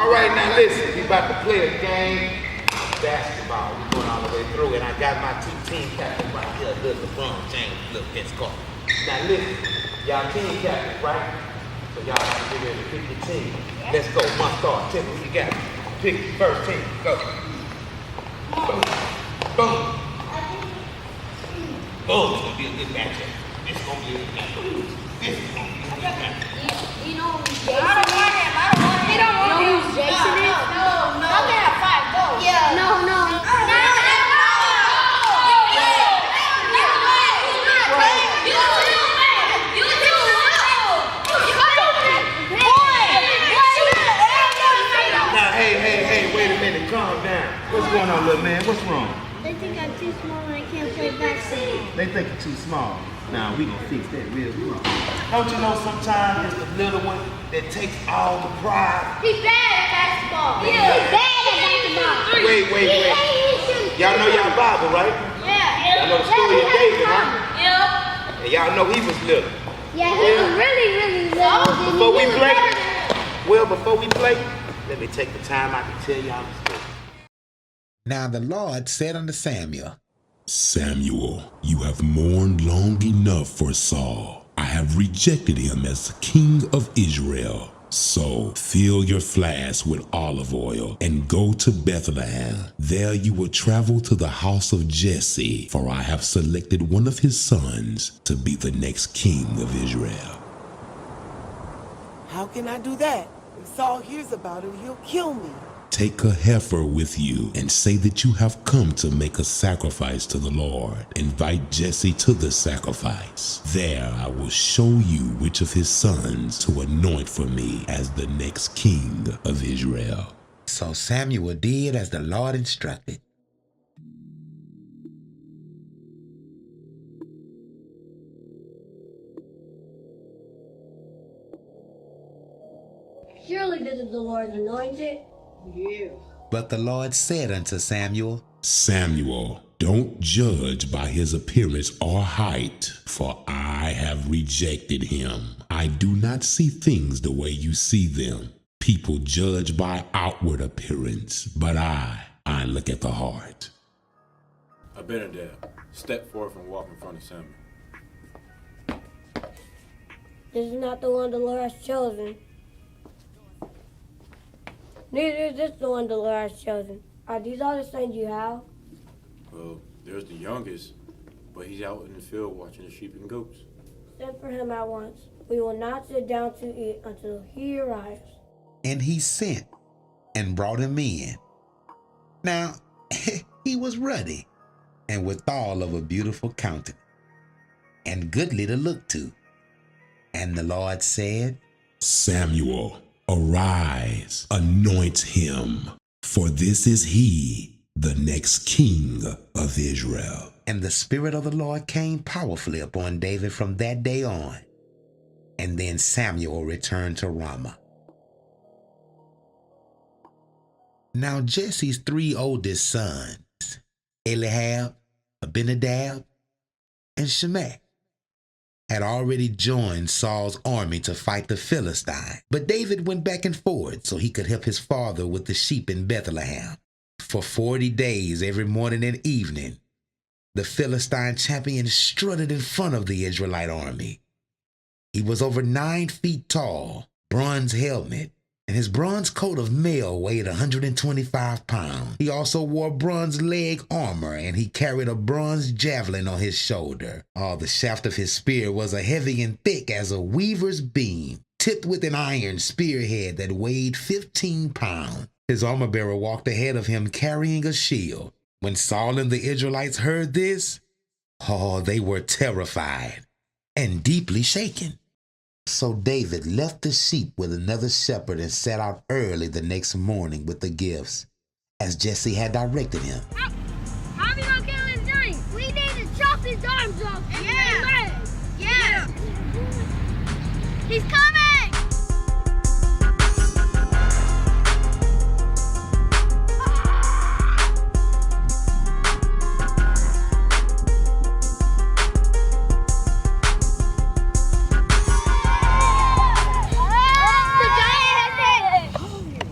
All right, now listen, we about to play a game of basketball. We're going all the way through, and I got my two team captains right here. Look, LeBron James, look, Vince Carter. Now listen, y'all team captains, right? So y'all have to get ready to pick your team. Let's go, one start. Tell me who you got. Pick your first team, go. Boom, boom. Boom, it's gonna be a good matchup. It's gonna be a good matchup. This is gonna be a good matchup. You know who's Jason? I don't want him. You don't know who's Jason is? No. I'm gonna fight. Go. Yeah. No. Now, hey, wait a minute. Calm down. What's going on, little man? What's wrong? They think I'm too small and I can't play basketball. They think you're too small. Now, we gonna fix that real good. Don't you know sometimes it's the little one that takes all the pride? He's bad at basketball. He's bad at basketball. Wait. Y'all know y'all Bible, right? Yeah. Y'all know the story of David, huh? Yep. And y'all know he was little. Yeah, he was really little. Before we play, let me take the time out to tell y'all the story. Now the Lord said unto Samuel, Samuel, you have mourned long enough for Saul. I have rejected him as the king of Israel. So fill your flask with olive oil and go to Bethlehem. There you will travel to the house of Jesse, for I have selected one of his sons to be the next king of Israel. How can I do that? If Saul hears about it, he'll kill me. Take a heifer with you and say that you have come to make a sacrifice to the Lord. Invite Jesse to the sacrifice. There I will show you which of his sons to anoint for me as the next king of Israel. So Samuel did as the Lord instructed. Surely this is the Lord's anointed. Yeah. But the Lord said unto Samuel, Samuel, don't judge by his appearance or height, for I have rejected him. I do not see things the way you see them. People judge by outward appearance, but I look at the heart. Abinadab, step forth and walk in front of Samuel. This is not the one the Lord has chosen. Neither is this the one the Lord has chosen. Are these all the sons you have? Well, there's the youngest, but he's out in the field watching the sheep and goats. Send for him at once. We will not sit down to eat until he arrives. and he sent and brought him in. Now, he was ruddy and withal of a beautiful countenance, and goodly to look to. And the Lord said, Samuel, arise, anoint him, for this is he, the next king of Israel. And the Spirit of the Lord came powerfully upon David from that day on. And then Samuel returned to Ramah. Now Jesse's 3 oldest sons, Eliab, Abinadab, and Shimei, had already joined Saul's army to fight the Philistine. But David went back and forth so he could help his father with the sheep in Bethlehem. For 40 days, every morning and evening, the Philistine champion strutted in front of the Israelite army. He was over 9 feet tall, bronze helmet, and his bronze coat of mail weighed 125 pounds. He also wore bronze leg armor, and he carried a bronze javelin on his shoulder. The shaft of his spear was as heavy and thick as a weaver's beam, tipped with an iron spearhead that weighed 15 pounds. His armor-bearer walked ahead of him carrying a shield. When Saul and the Israelites heard this, they were terrified and deeply shaken. So David left the sheep with another shepherd and set out early the next morning with the gifts, as Jesse had directed him. How are we gonna kill this giant? We need to chop his arms off and his legs. Yeah. He's coming!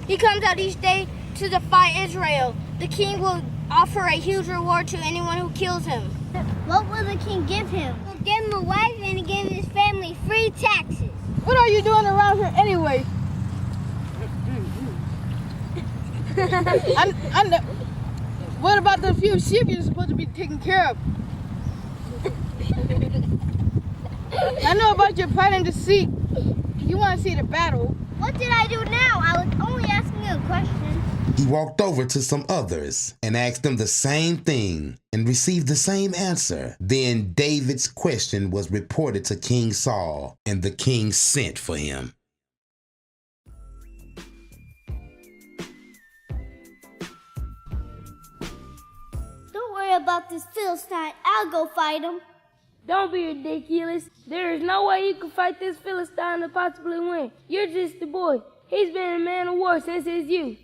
He coming! comes out each day to defy Israel. The king will offer a huge reward to anyone who kills him. What will the king give him? He'll give him a wife and give his family free taxes. What are you doing around here anyway? I know. What about the few sheep you're supposed to be taking care of? I know about your pride and deceit. You want to see the battle. What did I do now? I was only asking a question. He walked over to some others and asked them the same thing and received the same answer. Then David's question was reported to King Saul, and the king sent for him. Don't worry about this Philistine. I'll go fight him. Don't be ridiculous. There is no way you can fight this Philistine and possibly win. You're just a boy. He's been a man of war since his youth.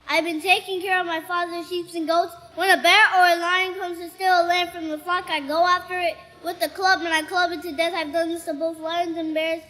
I've been taking care of my father's sheep and goats. When a bear or a lion comes to steal a lamb from the flock, I go after it with a club and I club it to death. I've done this to both lions and bears,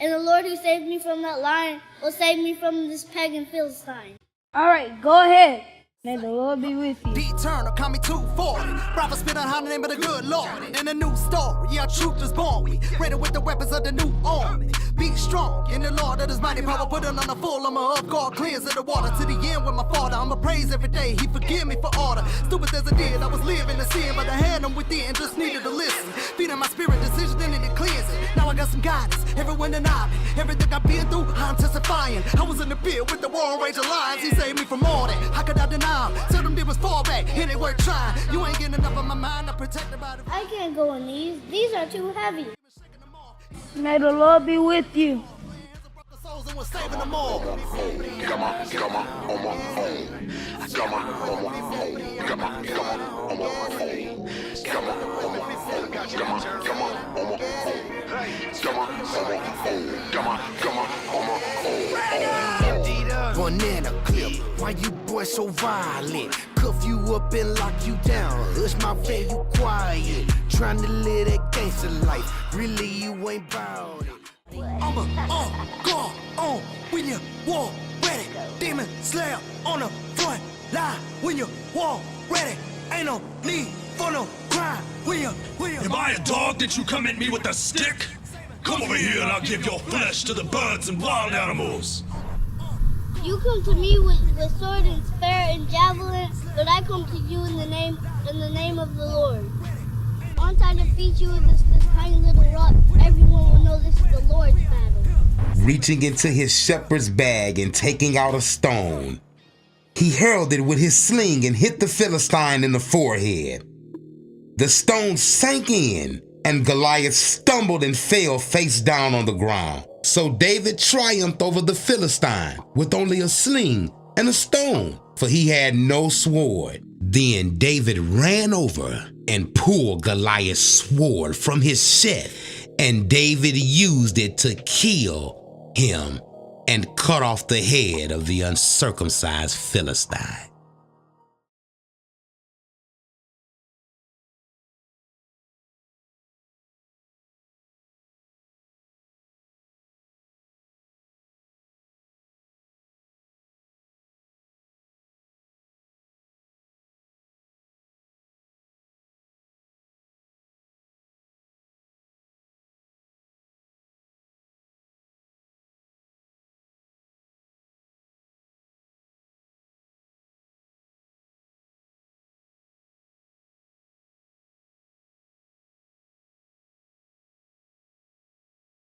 and the Lord who saved me from that lion will save me from this pagan Philistine. All right, go ahead. May the Lord be with you. Deeternal, call me 240. Prophet spit on how the name of the good Lord. In a new story, yeah, truth is born. We ready with the weapons of the new army. Be strong in the Lord that is mighty power. Put it on the full armor of God. Cleanse the water to the end with my father. I'ma praise every day. He forgive me for all the stupid as I did. I was living in sin, but I had him within and just needed to listen. Feeding my spirit decisions, then it cleanse it. Now I got some guidance. Everyone denied me. Everything I've been through, I'm testifying. I was in the pit with the war rage of lions. He saved me from all that. How could I deny? Tell them they was fall back, and it worth trying. You ain't getting enough of my mind, I'm protected by the... I can't go on these. These are too heavy. May the Lord be with you. Saving them all. Come on, come on, come on, come on, come on, come on, come on, come on, come on, Banana clip, why you boys so violent? Cuff you up and lock you down. Hush my fan, you quiet. Trying to live that gangster life. Really, you ain't bout it. I'm go on when you walk ready. Demon slayer on the front line when you walk ready. Ain't no need for no crime when you. Am I a dog that you come at me with a stick? Come over here and I'll give your flesh to the birds and wild animals. You come to me with sword and spear and javelin, but I come to you in the name of the Lord. Once I defeat you with this tiny little rock, everyone will know this is the Lord's battle. Reaching into his shepherd's bag and taking out a stone, he hurled it with his sling and hit the Philistine in the forehead. The stone sank in, and Goliath stumbled and fell face down on the ground. So David triumphed over the Philistine with only a sling and a stone, for he had no sword. Then David ran over and pulled Goliath's sword from his sheath, and David used it to kill him and cut off the head of the uncircumcised Philistine.